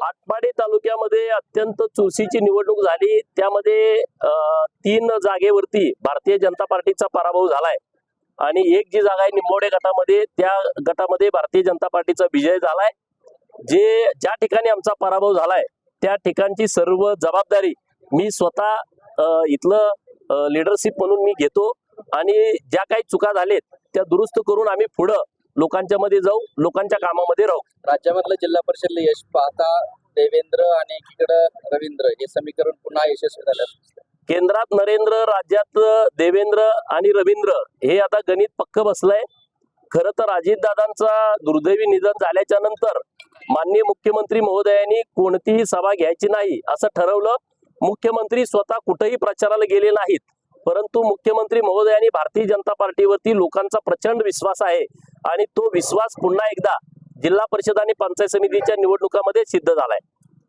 आटपाडी तालुक्यामध्ये अत्यंत चुरशीची निवडणूक झाली। त्यामध्ये 3 जागेवरती भारतीय जनता पार्टीचा पराभव झालाय आणि एक जी जागा आहे निंबोडे गटामध्ये, त्या गटामध्ये भारतीय जनता पार्टीचा विजय झालाय। ज्या ठिकाणी आमचा पराभव झालाय त्या ठिकाणची सर्व जबाबदारी मी स्वतः इथलं लीडरशिप म्हणून मी घेतो आणि ज्या काही चुका झालेत त्या दुरुस्त करून आम्ही पुढे लोकांच्या मध्ये जाऊ, लोकांच्या कामामध्ये राहू। राज्यामधलं जिल्हा परिषद यश पाहता देवेंद्र आणि एकीकडे रवींद्र हे समीकरण पुन्हा यशस्वी झालं। केंद्रात नरेंद्र, राज्यात देवेंद्र आणि रवींद्र हे आता गणित पक्क बसलंय। खरं तर अजितदादांचा दुर्दैवी निधन झाल्याच्या नंतर माननीय मुख्यमंत्री महोदयांनी कोणतीही सभा घ्यायची नाही असं ठरवलं। मुख्यमंत्री स्वतः कुठेही प्रचाराला गेले नाहीत, परंतु मुख्यमंत्री महोदयांनी भारतीय जनता पार्टीवरती लोकांचा प्रचंड विश्वास आहे आणि तो विश्वास पुन्हा एकदा जिल्हा परिषद आणि पंचायत समितीच्या निवडणुकांमध्ये सिद्ध झालाय।